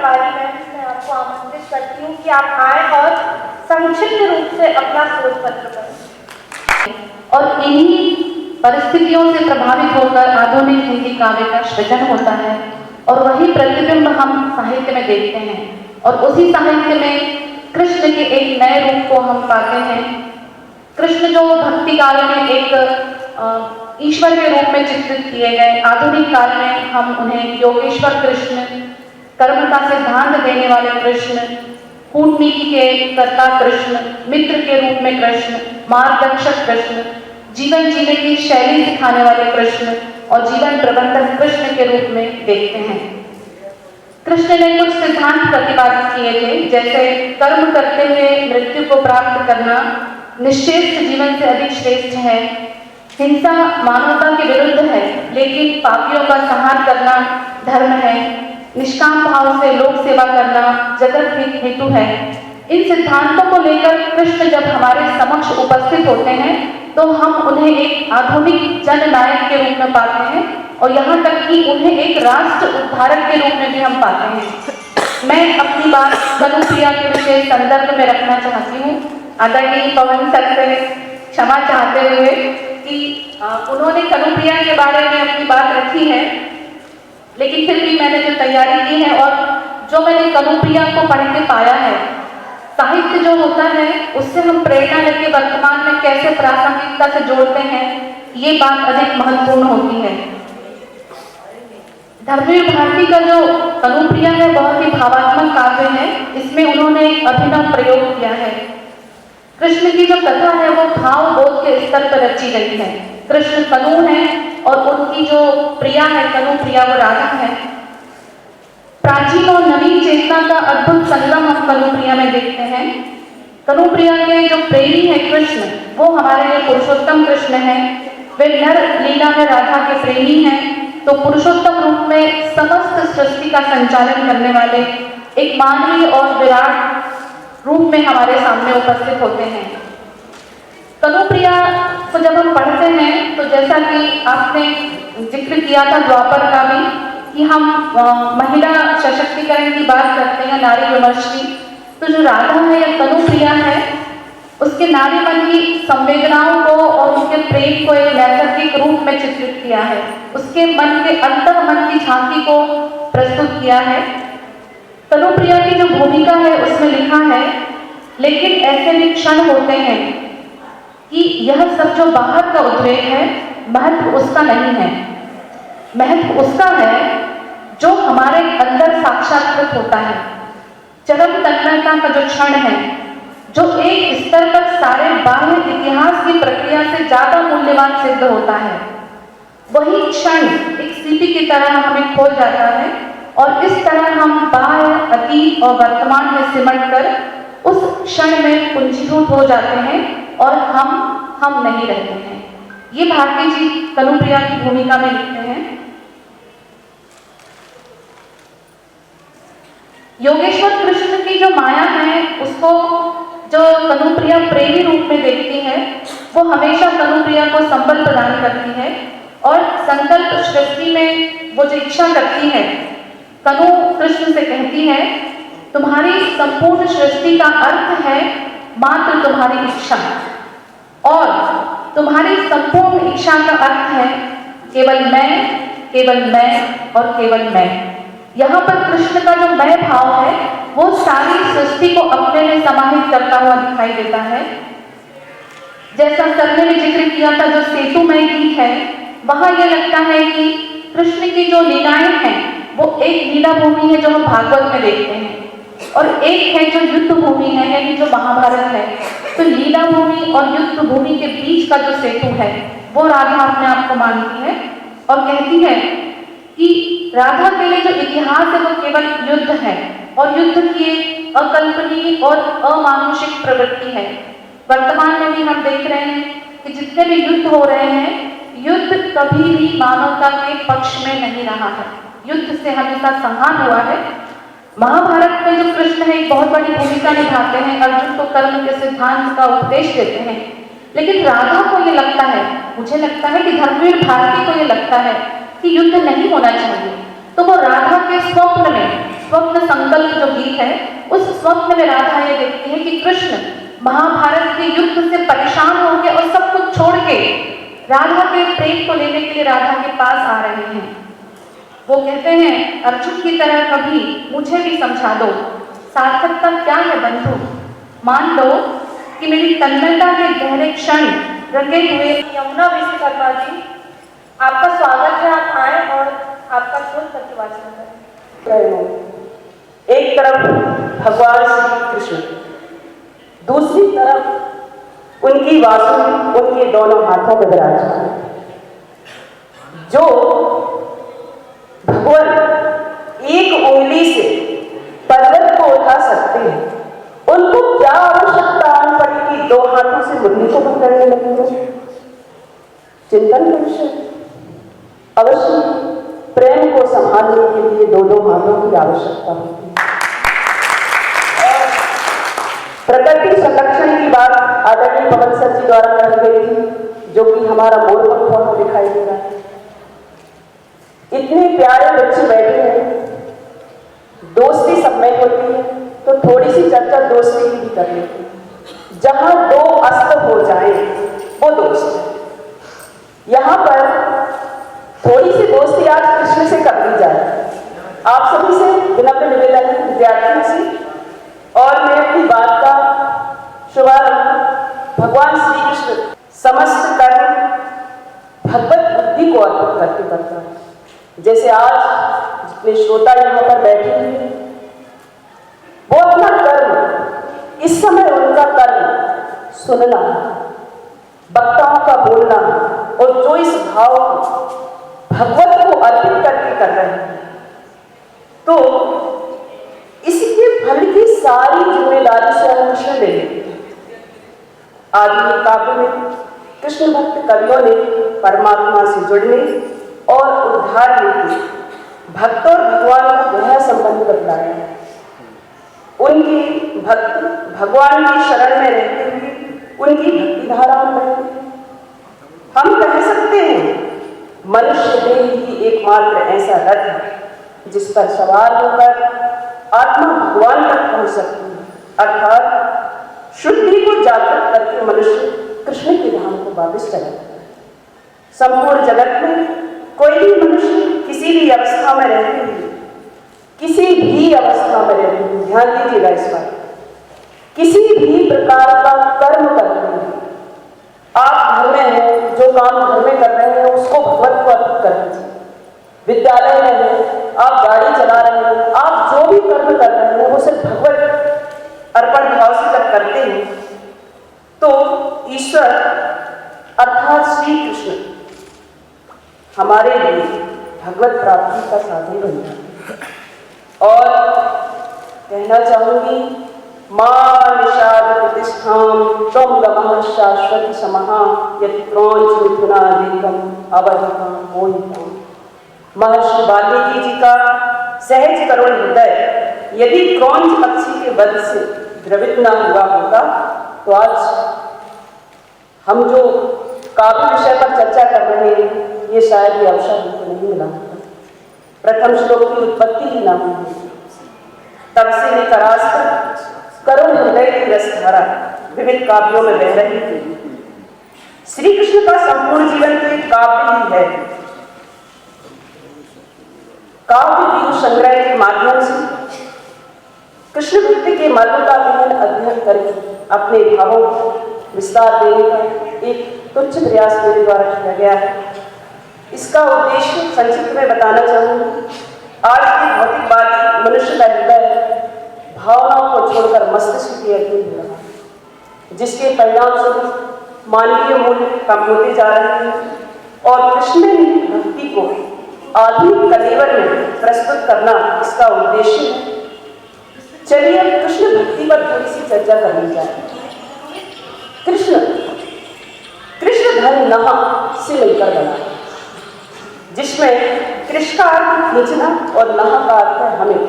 हमारी मैं आपको आमंत्रित करती हूँ कि आप आए और संक्षिप्त रूप से अपना शोध पत्र करें। और इन्हीं परिस्थितियों से प्रभावित होकर आधुनिक हिंदी काव्य का सृजन होता है और वही प्रतिबिंब हम साहित्य में देखते हैं और उसी साहित्य में कृष्ण के एक नए रूप को हम पाते हैं। कृष्ण जो भक्ति काल में एक ईश्वर के रूप में चित्रित किए गए, आधुनिक काल में हम उन्हें योगेश्वर कृष्ण, कर्म का सिद्धांत देने वाले कृष्ण, कूटनीति के कर्ता कृष्ण, मित्र के रूप में कृष्ण, मार्गदर्शक कृष्ण, जीवन जीने की शैली सिखाने वाले कृष्ण और जीवन प्रबंधक कृष्ण के रूप में देखते हैं। कृष्ण ने कुछ सिद्धांत प्रतिपादित किए थे, जैसे कर्म करते हुए मृत्यु को प्राप्त करना निश्रेष्ठ जीवन से अधिक श्रेष्ठ है, हिंसा मानवता के विरुद्ध है लेकिन पापियों का संहार करना धर्म है, निष्काम भाव से लोक सेवा करना जगत हित हेतु है। इन सिद्धांतों को लेकर कृष्ण जब हमारे समक्ष उपस्थित होते हैं तो हम उन्हें एक आधुनिक जननायक के रूप में पाते हैं और यहाँ तक कि उन्हें एक राष्ट्र उद्धारक के रूप में भी हम पाते हैं। मैं अपनी बात कनुप्रिया के विषय संदर्भ में रखना चाहती हूँ। आदरणीय पवन सर से क्षमा चाहते हुए कि उन्होंने कनुप्रिया के बारे में अपनी बात रखी है, लेकिन फिर भी मैंने जो तैयारी की है और जो मैंने कनुप्रिया को पढ़ के पाया है, साहित्य जो होता है उससे हम प्रेरणा लेके वर्तमान में कैसे प्रासंगिकता से जोड़ते हैं, ये बात अधिक महत्वपूर्ण होती है। धर्मवीर भारती का जो कनुप्रिया है बहुत ही भावात्मक काव्य है। इसमें उन्होंने एक अभिनव प्रयोग किया है। कृष्ण की जो कथा है वो भाव बोध के स्तर पर रची गई है। कृष्ण कनु है और उनकी जो प्रिया है कनुप्रिया वो राधा है। प्राचीन और नवीन चेतना का अद्भुत संगम हम कनुप्रिया में देखते हैं। कनुप्रिया के जो प्रेमी है कृष्ण, वो हमारे लिए पुरुषोत्तम कृष्ण है। वे नर लीला में राधा के प्रेमी हैं, तो पुरुषोत्तम रूप में समस्त सृष्टि का संचालन करने वाले एक मानवीय और विराट रूप में हमारे सामने उपस्थित होते हैं। कनुप्रिया को जब हम पढ़ते हैं तो जैसा कि आपने जिक्र किया था द्वापर का भी, कि हम महिला सशक्तिकरण की बात करते हैं, नारी विमर्श की, तो जो राधा है या कनुप्रिया है उसके नारी मन की संवेदनाओं को और उनके प्रेम को एक नैसर्गिक रूप में चित्रित किया है। उसके मन के अंतर मन की झांकी को प्रस्तुत किया है। कनुप्रिया की जो भूमिका है उसमें लिखा है, लेकिन ऐसे भी क्षण होते हैं कि यह सब जो बाहर का उद्वेग है महत्व उसका नहीं है, महत्व उसका है जो हमारे अंदर साक्षात्कृत होता है। चरम तन्मयता का जो क्षण है, जो एक स्तर पर सारे बाह्य इतिहास की प्रक्रिया से ज्यादा मूल्यवान सिद्ध होता है, वही क्षण एक सीपी की तरह हमें खोल जाता है और इस तरह हम बाह्य, अतीत और वर्तमान में सिमट कर उस क्षण में पुंजीभूत हो जाते हैं और हम नहीं रहते हैं। ये भारती जी कनुप्रिया की भूमिका में लिखते हैं। योगेश्वर कृष्ण की जो माया है उसको जो कनुप्रिया प्रेमी रूप में देखती है, वो हमेशा कनुप्रिया को संबल प्रदान करती है और संकल्प सृष्टि में वो जो इच्छा करती है, कनु कृष्ण से कहती है तुम्हारी संपूर्ण सृष्टि का अर्थ है मात्र तुम्हारी इच्छा, और तुम्हारी संपूर्ण इच्छा का अर्थ है केवल मैं और केवल मैं। यहाँ पर कृष्ण का जो मैं भाव है वो सारी सृष्टि को अपने में समाहित करता हुआ दिखाई देता है। जैसा सर ने भी जिक्र किया था, जो सेतुमय गीत है, वहां यह लगता है कि कृष्ण की जो लीलाएं हैं वो एक लीला भूमि है जो हम भागवत में देखते हैं, और एक है जो युद्ध भूमि है यानी जो महाभारत है। तो लीला भूमि और युद्ध भूमि के बीच का जो सेतु है वो राधा अपने आप को मानती है और कहती है कि राधा के लिए जो इतिहास है वो केवल युद्ध है और युद्ध की एक अकल्पनीय और अमानुषिक प्रवृत्ति है। वर्तमान में भी हम देख रहे हैं कि जितने भी युद्ध हो रहे हैं, युद्ध कभी भी मानवता के पक्ष में नहीं रहा है, युद्ध से हमेशा संहार हुआ है। महाभारत में जो कृष्ण है एक बहुत बड़ी भूमिका निभाते हैं, अर्जुन को कर्म के सिद्धांत का उपदेश देते हैं, लेकिन राधा को ये लगता है, मुझे लगता है कि धर्मवीर भारती को ये लगता है कि युद्ध नहीं होना चाहिए। तो वो राधा के स्वप्न में, स्वप्न संकल्प जो गीत है, उस स्वप्न में राधा ये देखती है कि कृष्ण महाभारत के युद्ध से परेशान होकर और सब कुछ छोड़ के राधा के प्रेम को लेने के लिए राधा के पास आ रहे हैं। वो कहते हैं, अर्जुन की तरह कभी मुझे भी समझा दो, सार्थकता क्या है बंधु, मान लो कि मेरी तन्मयता के गहरे क्षण रंगे हुए। यमुना विश्वकर्मा जी, आपका स्वागत है, आप आए और आपका शोध प्रतिवाचन करें। एक तरफ भगवान श्री कृष्ण, दूसरी तरफ उनकी वासुकी उनके दोनों हाथों में विराजमान, जो भगवान एक उंगली से पर्वत को उठा सकते हैं, उनको क्या आवश्यकता आन पड़ी कि दो हाथों से मुरली को पकड़ने लगेंगे? चिंतन का विषय। अवश्य प्रेम को संभालने के लिए दो हाथों की आवश्यकता होती है। प्रकृति संरक्षण की बात आदरणीय पवन सर जी द्वारा कही गई थी, जो कि हमारा मोर वहाँ दिखाई दे रहा है। इतने प्यारे बच्चे बैठे हैं, दोस्ती सब में होती है, तो थोड़ी सी चर्चा दोस्ती की भी कर लेते हैं। जहां दो अस्त्र हो जाए वो दोस्त है। यहाँ पर थोड़ी सी दोस्ती आज कृष्ण से कर ली जाए। आप सभी से विनम्र निवेदन है, विद्यार्थियों से, और मैं अपनी बात का शुभारंभ भगवान श्री कृष्ण समस्त कर्म भगवत बुद्धि को अर्पित करके करता है। जैसे आज जितने श्रोता यहाँ पर बैठे हैं, वो अपना कर्म, इस समय उनका कर्म सुनना, वक्ताओं का बोलना, और जो इस भाव भगवत को अर्पित करके कर रहे हैं, तो इसके फल की सारी जिम्मेदारी स्वयं कृष्ण ले लेते हैं। आधुनिक काव्य में कृष्ण भक्त कवियों ने परमात्मा से जुड़ने और उद्धार हेतु भक्त और भगवान का गहरा संबंध बतलाया है। उनकी भक्त भगवान की शरण में रहते हुए उनकी भक्ति धाराओं में हम कह सकते हैं, मनुष्य देह ही एकमात्र ऐसा रथ है जिस पर सवार होकर आत्मा भगवान तक पहुंच सकती है, अर्थात शुद्धि को जागृत करके मनुष्य कृष्ण के धाम को वापस चला जाता है। संपूर्ण जगत में कोई भी मनुष्य किसी भी अवस्था में रहते हुए, किसी भी अवस्था में रहते हुए, ध्यान दीजिएगा इस पर, किसी भी प्रकार का कर्म करते हैं, आप घर में हैं, जो काम घर में कर रहे हैं उसको भगवत को अर्पित कर दीजिए। विद्यालय में हैं, आप गाड़ी चला रहे हैं, आप जो भी कर्म कर रहे हैं वो सिर्फ भगवत अर्पण भाव से जब करते हैं, तो ईश्वर अर्थात श्री कृष्ण हमारे लिए भगवत प्राप्ति का साधन बन जाता है। और कहना चाहूंगी, मां निषाद प्रतिष्ठाम त्वं गमः शाश्वती समहा यत्क्रौंच मिथुनादिकम अवधिका मोहिता। महर्षि वाल्मीकि जी का सहज करुण हृदय यदि क्रौंच पक्षी के वध से द्रवित न हुआ होता, तो आज हम जो काव्य विषय पर चर्चा कर रहे हैं, ये शायद ये अवसर हमको नहीं मिला होता। प्रथम श्लोक की उत्पत्ति ही ना हुई, तब से लेकर आज तक करुण हृदय की रसधारा विविध काव्यों में बह रही थी। श्री कृष्ण का संपूर्ण जीवन तो एक काव्य ही है। काव्य की संग्रह के माध्यम से कृष्ण भक्ति के मर्म का गहन अध्ययन करके अपने भावों को विस्तार देने का एक तुच्छ प्रयास मेरे द्वारा किया गया है। इसका उद्देश्य संक्षिप्त में बताना चाहूंगी। आज की भौतिकवादी मनुष्य का हृदय भावनाओं को छोड़कर मस्तिष्क के अधीन हो रहा है, जिसके परिणाम स्वरूप मानवीय मूल्य कम होते जा रहे हैं और कृष्ण भक्ति को आधुनिक कलेवर में प्रस्तुत करना इसका उद्देश्य है। चलिए अब कृष्ण भक्ति पर थोड़ी सी चर्चा कर ली जाए। कृष्ण धन नहा से मिलकर बना, जिसमें कृष्ण का अर्थ खींचना और नहा का अर्थ है हमें,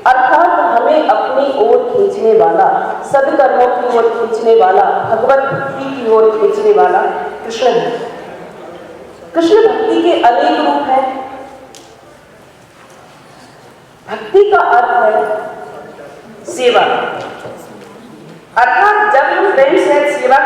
अर्थात हमें अपनी ओर खींचने वाला, सदकर्मों की ओर खींचने वाला, भगवत भक्ति की ओर खींचने वाला कृष्ण है। कृष्ण भक्ति के अनेक रूप हैं। भक्ति का अर्थ है सेवा। अर्थात जब हम प्रेम सहित सेवा